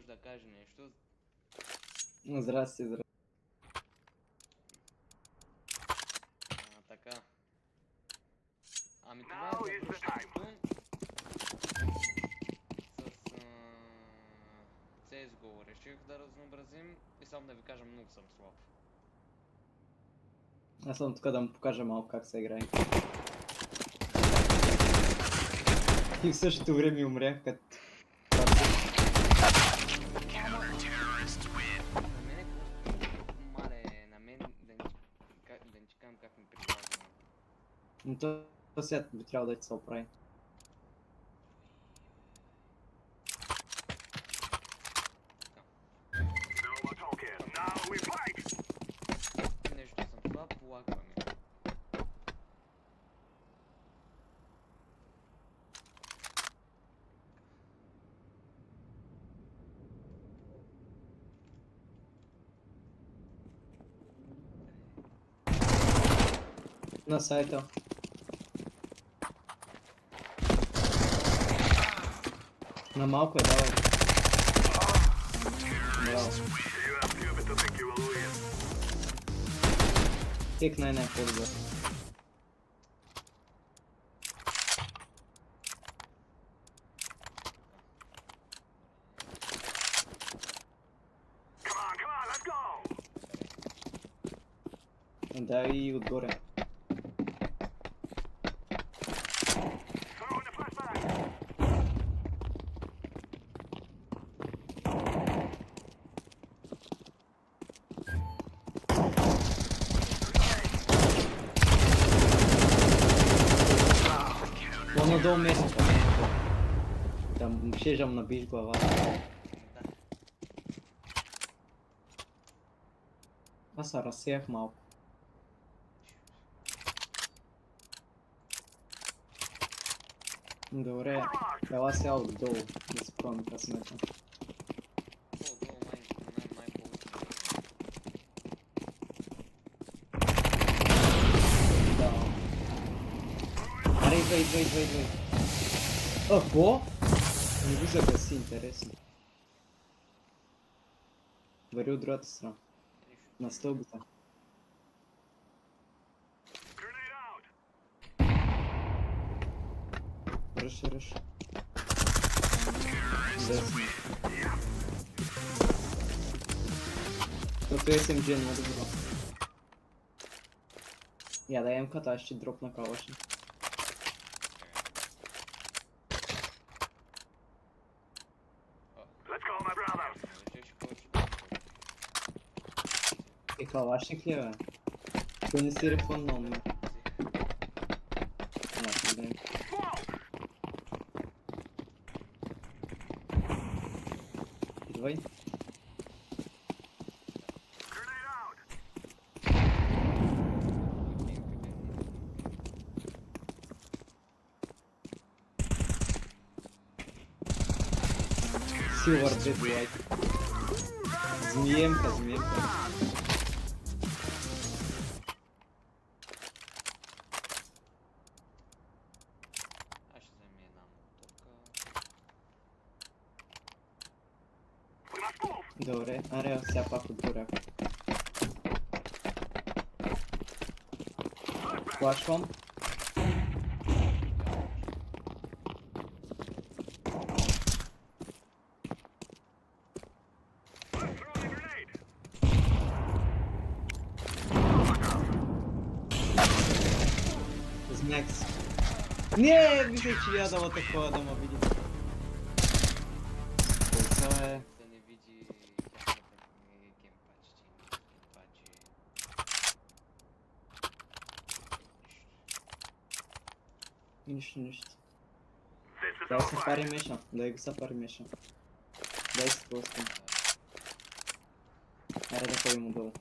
да каже нещо. Здрасти, здрасти. Така. Ами това е във връщането с CSGO. Реших да разнообразим и само да ви кажа, много съм слаб. Аз съм тук да му покажа малко как се играе. И в същото време умрях като... На мен да не чекам как ми прилага. Но то сега би трябвало да ти се оправи. Нещо съм слаб, полагваме. На сайта. На малко е, давай. Браво. Тек най по-добър. Да, и отгоре. Надолу место. Там шежам набиш глава. Аз се разсеях малко. Добре, ела сега отдолу да се пробвам късмета. Да. Аре, идвай. Ако? Не го загаси, интересно. Вари от другата страна. На стълбата. Ръш. Десно. Като SMG не да добро. Я да ем ката, аз ще дропна калашни. Е, калашник ли е, бе? Той не си рефъннал, не. Идвай. Silver Dead White. Змиемка. Аз ще взема една мотовка. Добре, аре, сега пак отгоря. Флашвам. Знакс. Не, мислех, че я дава такова да ме види. Това е... Да не види тяхната геймпадже. Нищо. Дай се пари меша. Дай се просто. Аре да ходим отдолу.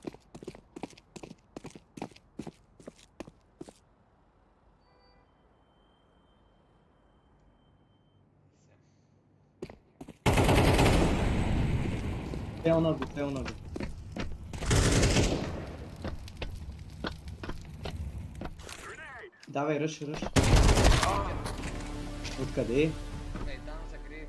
Тел на го. Давай, ръш. Откъде? Ей, там закрий.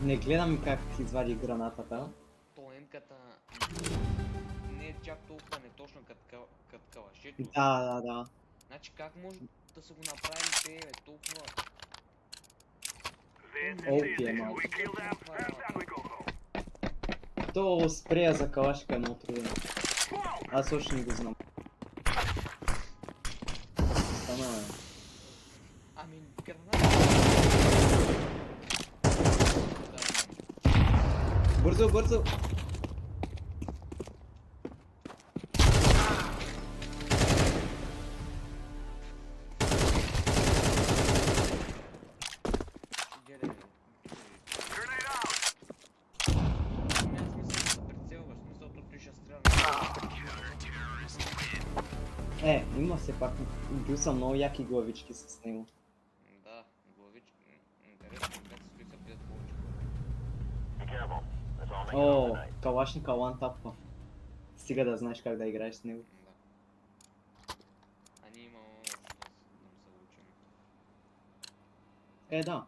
Не гледам как извади гранатата. Тоенката не е чак толкова неточно като калашето. Да. Значи как може да са го направили те, бе, толкова... Опи е малко. Това е работа. То спрея за калашка е много трудно. Аз още не го знам. Стана е. Ами, граната... Бързо, бързо! Гледай, бе. Ами аз мисля да се прицелваш, смисъл тут ти ще стреля. Има все пак. Бил съм много яки главички с него. Да, главички. Интересно, как се стои са пият повече. О, калашника one тапва. Стига да знаеш как да играеш с него. Да. А ние имаме още да му се учим. Да.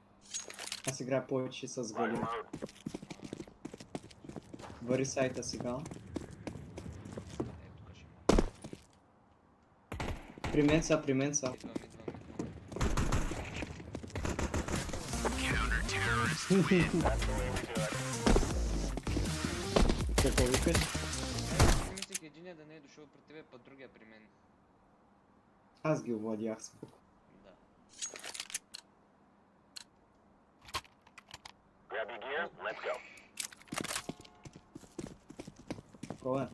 Аз играя повече с Галим. Вари сайта сега. Тук ще има. При мен са. Идвам. Какво викаш? Аз мислех единия да не е дошъл при тебе, път другия при мен. Аз ги овладях споко. Да. Grab your gear, let's go. Кой е?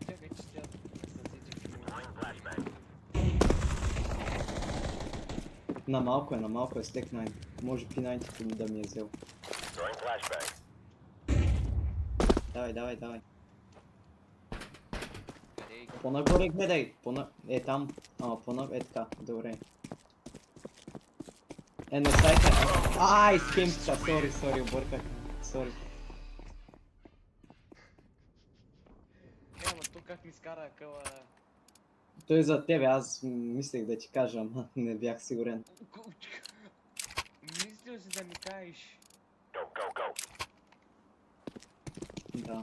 Чакай, че тя съсетих. Deploying flashbang. На малко е стек 9. Може P90 да ми е взел. Throwing flashbang. Давай. Къде е? По-нагоре гледай. Там. Така. Добре. На сайта. Ай, скемпта. Сори, обърках. Сори. Ама тук как ми скара къла... Той е за тебе, аз мислех да ти кажа, ама не бях сигурен. Мислил си да ми кажеш. Go. Да.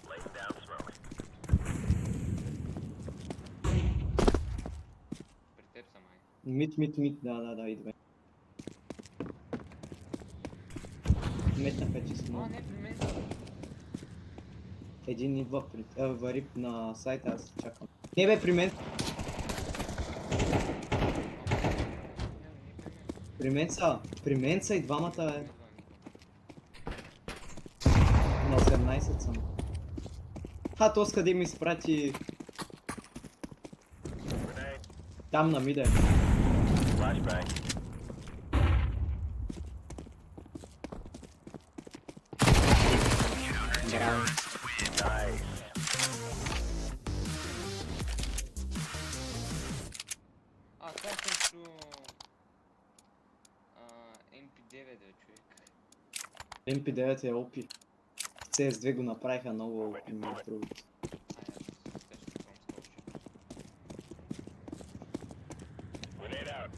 Laying down smoke. При теб са май. Мит, да, идвай. Метнаха, че сме. Не, при мен са. Един идва вари на сайта, аз чакам. Не бе, при мен. При мен са и двамата, бе. На 18 съм. То с къде ми изпрати... Grenade. Там на мида е. Flashbang. Браво. Nice. Това е също... MP9 е, човек. MP9 е OP. CS2 го направиха много OP, между другото. Grenade out.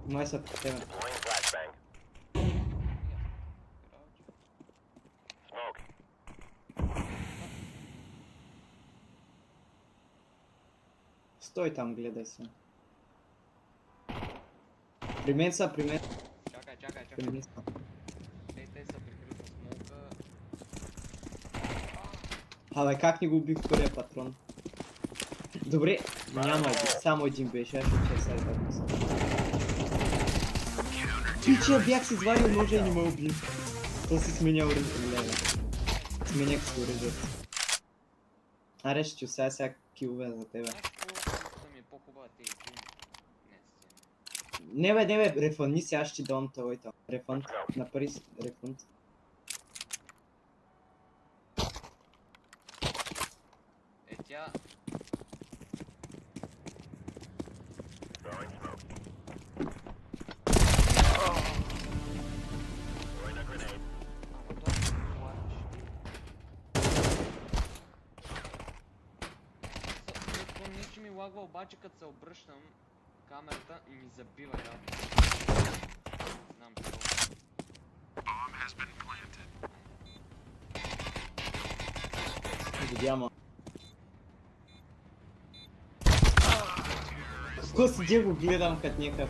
Май са при тебе. Deploying flashbang. Smoke. Стой там, гледай се. При мен са. Чакай. При мен са. Те са прикрити с смолка. Абе, как ни го убих втория патрон? Добре, няма само един беше, аз ще че сайта го са. Пича, бях си извадил ножа и не ме уби. То си сменял оръжие. Сменях си оръжието. Аре, ще сега килове за тебе. Знаеш какво ми е по-хубава тези филми? Не бе, рефънни си, аз ще дам това и там. Рефънд, направи си рефънд. Тя... Throwing smoke. Throwing a grenade. Ама това ще го плачеш. Нещо ми лагва, обаче като се обръщам камерата и ми забива явно. Знам. седя, ама. Ко седя го гледам като някакъв...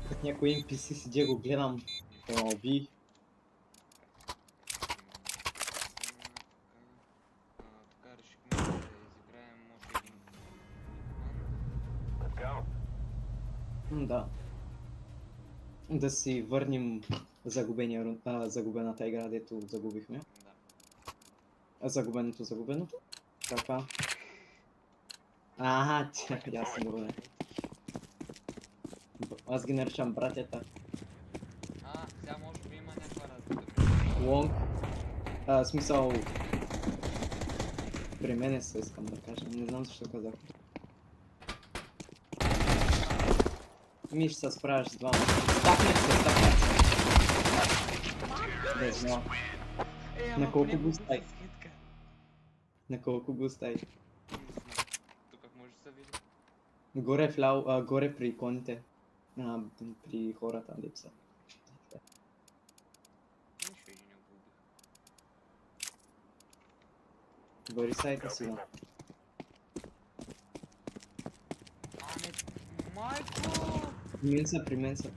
Като някой NPC седя го гледам. Да ме уби. Така решихме да изиграем още един план. Let's go. Да. Да си върнем загубената игра, дето загубихме. Да. Загубеното. Така. Ага, ясно, добре. Аз ги наричам братята. Сега може би има някаква разлика. Лонг. Смисъл... При мене се искам да кажа, не знам защо казах. Миш се справяш с двама. Стакнах се. Не знам. На колко бустай? На колко бустай? Тук как може да се види? Горе при иконите. При хората, липса. Нищо и не го убих. Вари сайта си, да. Не, майко! При мен са.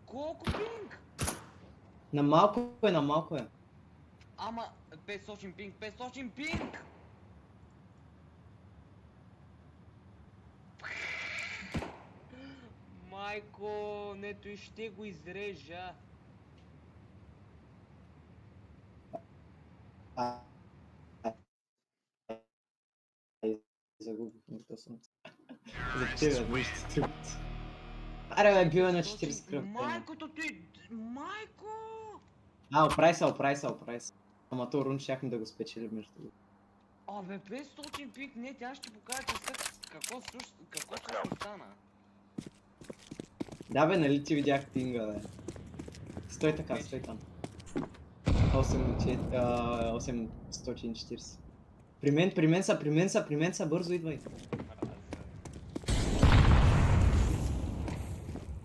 Колко пинг? На малко е. Ама 500 пинг! Майко, нето и ще го изрежа. Загубихме то съм. За тебе, вижте труд. Аре бе, бил е на 40 кръв. Майкото ти... Майко! Оправи се. Ама то рун щяхме да го спечелим между другото. Абе, 500 пинг, не, тя ще покажа какво също стана. Да бе, нали ти видях пинга, бе. Стой така, стой там. 840. При мен са, бързо идвай.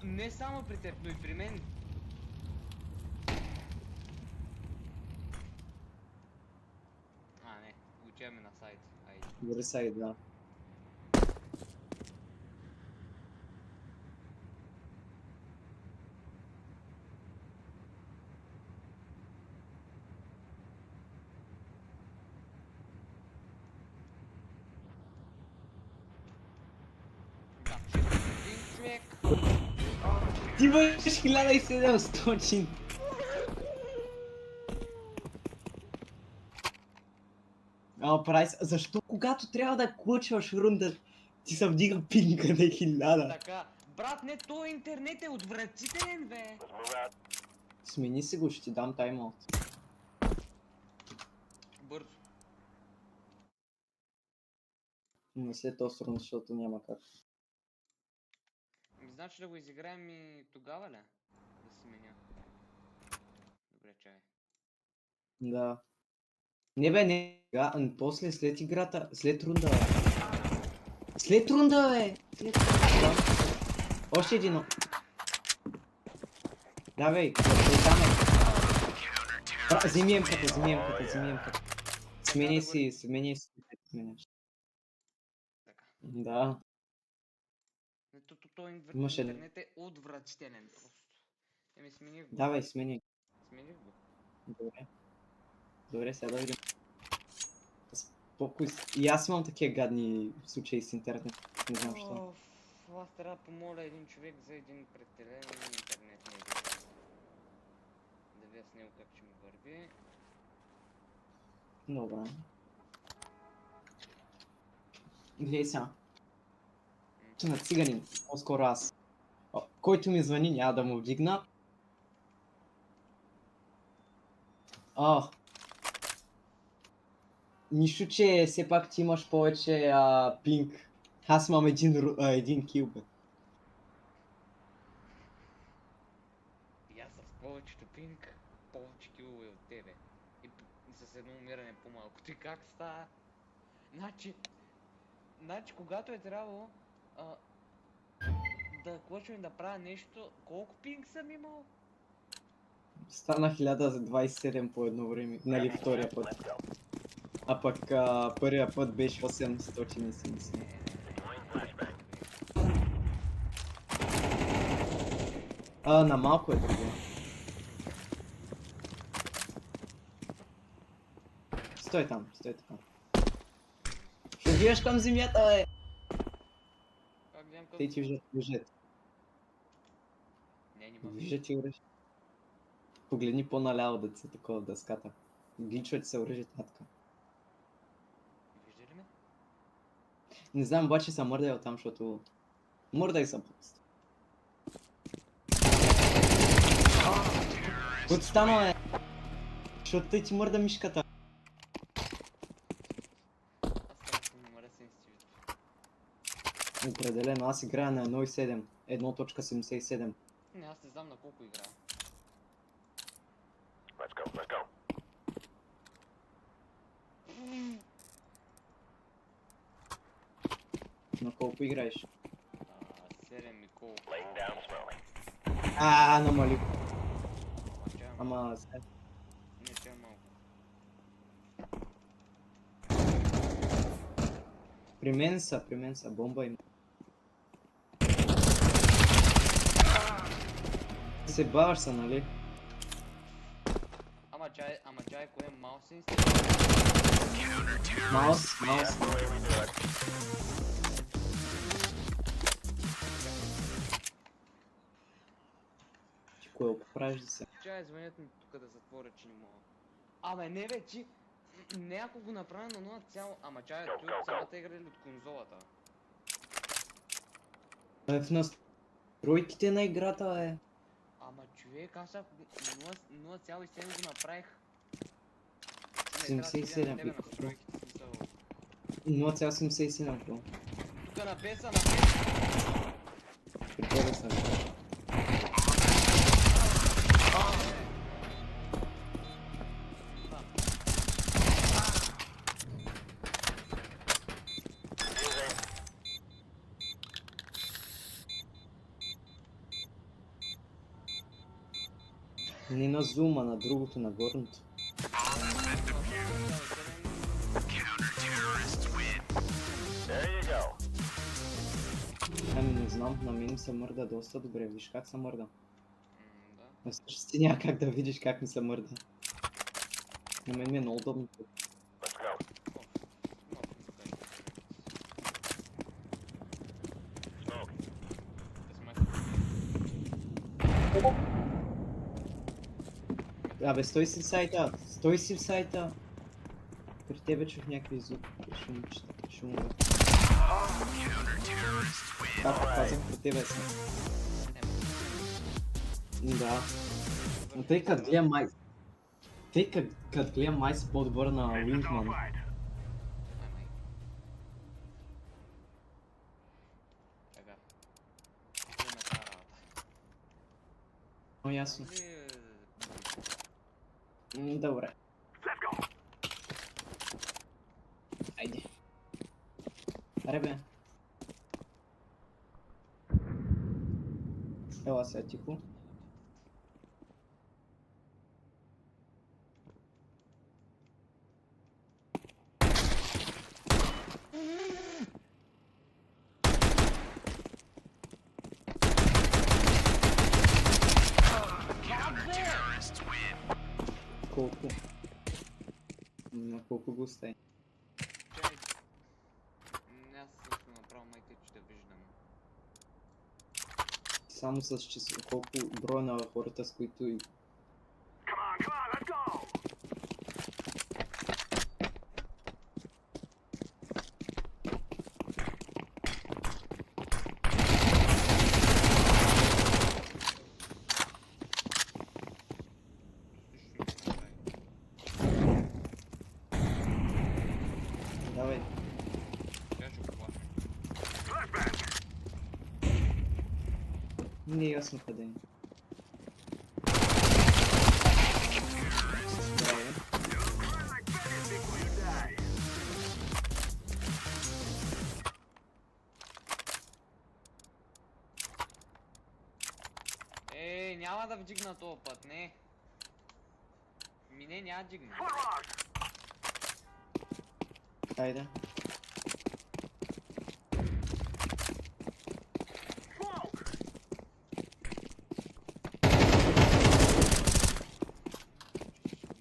Не само при теб, но и при мен. Не, отиваме на сайт. Айде. Добре сайт, да. Да, 400 човек. Ти имаш 1700. Прайс, защо когато трябва да клъчваш рунда, ти се вдига пинка на 1000? Така, брат, не, той интернет е отвратителен, бе. Let's move out. Смени си го, ще ти дам таймаут. Бързо. Не след този рун, защото няма как. Значи да го изиграем и тогава ли? Да сменя. Добре, чай. Да. Не бе, не. После след играта, след рунда, бе. След рунда, бе! Още един. Давай, там е. Вземи емката. Сменяй си. Сменяш. Така. Да. Имаше- Интернет е отвратителен просто. Смених го. Давай, сменяй. Смених го. Добре, сега да видим. Спокой. И аз имам такива гадни случаи с интернет. Не знам защо. Аз трябва да помоля един човек за един прекален интернет на един. Да видя с него как ще ми върви. Добре. Гледай сега. Че на циганин, по-скоро аз. Който ми звъни, няма да му вдигна. Нищо, че все пак ти имаш повече пинг. Аз имам един кил, бе. И аз с повечето пинг, повече килове от тебе. И с едно умиране по-малко. Ти как става? Значи, когато е трябвало да почвам да правя нещо. Колко пинг съм имал? Стана 1027 по едно време, нали втория път. А пък първия път беше 870. На малко е друго. Стой там, стой така. Ще виеш към земята, бе! Как гледам Те ти виждат. Не, нима. Виждат ти оръжие. Погледни по-наляво да се такова дъската. Гличват се оръжието така. Вижда ли ме? Не знам, обаче съм мърдал там, защото... Мърдай съм просто. Какво ти стана, бе? Защото тъй ти мърда мишката. Аз трябва да намаля сенситивито. Определено, аз играя на 1.7. 1.77. Не, аз не знам на колко играя. На колко играеш? 7 и колко. Намали. Ама Ама... не, че е малко. При мен са, бомба има. Се баваш са, нали? Ама чай, кое е маус и Маус. Ти кое го правиш да се? Чай, звънят ми тук да затворя, че не мога. Абе, не бе, че... Не ако го направя на 0 цяло... Ама чай, той от самата игра или от конзолата? В настройките на играта, бе. Ама човек, аз ако 0,7 го направих... 77. Не, трябва да гледам тебе настройките, смисъл. 0,77 бро. Тук на песа, При тебе съм. Не на зума, на другото, на горното. Ами не знам, на мен се мърда доста добре, виж как се мърда. Да. На същности няма как да видиш как ми се мърда. На мен ми е много удобно. Абе, стой си в сайта! При тебе чух някакви звуки, шумове. Както казах, при тебе съм. Да. Но тъй като гледам май... като гледам май си по-добър на Wingman. Така. Вземе тази работа. О, ясно. Нали, Добре. Айде. Аре бе. Ела сега тихо. Колко? На колко го стай? чай. Аз също направо майка, че да виждам. Само с число, колко броя на хората, с които и... Давай. Сега ще го плаща. Не е ясно къде е. Добре. Няма да вдигна този път, не. Не, няма да дигна. Хайде.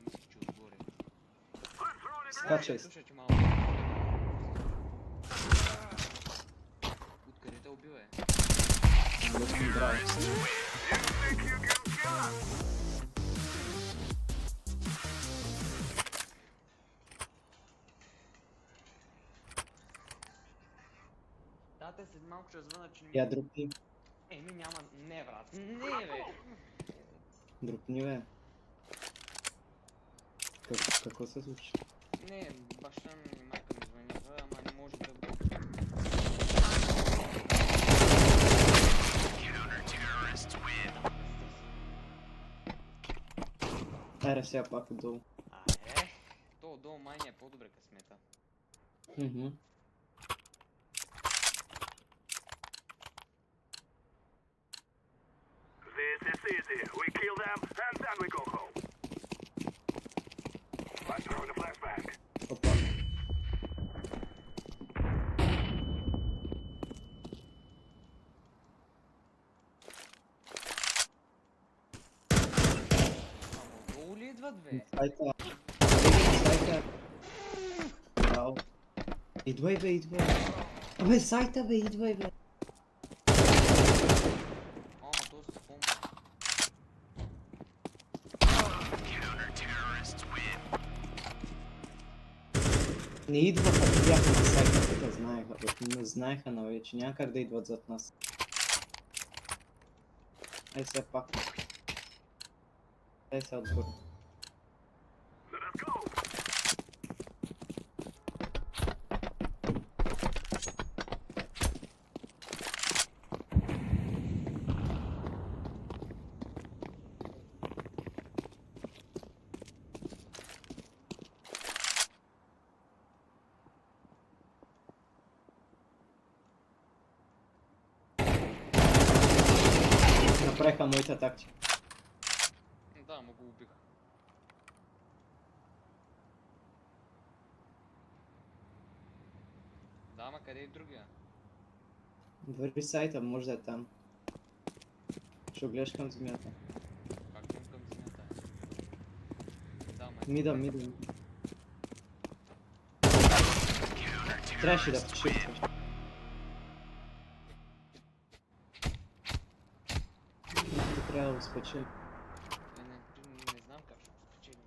Мисля, че отгоре. Скачай. Слушай, че малко. Откъде те убива е? Да съм здраво. Да, те след малко ще звъна, че не Я ми... дропни. Еми няма... Не, брат. Не, бе. Дропни, бе. Какво се случи? Не, баща ми и майка ми звъняха, ама не може да... Аре сега пак отдолу. То отдолу май не е по-добре късмета. Мгм. This is easy. We kill them, and then we go home. I'm throwing a flashbang. Опа. Ама отдолу ли идват, бе? Сайта. Сайта. Браво. Идвай, бе, идвай. Абе, сайта, бе, идвай, бе. Ама то с помпа. Не идваха, бяха на сайта, тук знаеха, бе. Не знаеха, но вече няма как да идват зад нас. Ай сега пак. Ай сега отгоре. Let us go. Направиха моята тактика. Да, му го убиха. Да, ама къде е другия? Върви сайта, може да е там. Ще гледаш към земята. Как към земята е? Да, ама... Мида. Трябваше да пошифтваш. Трябва да го спечели. Не знам как ще го спечелим.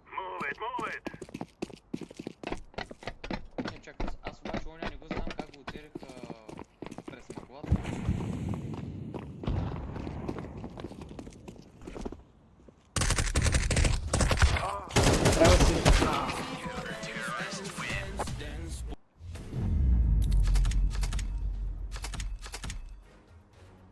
Move it, move it.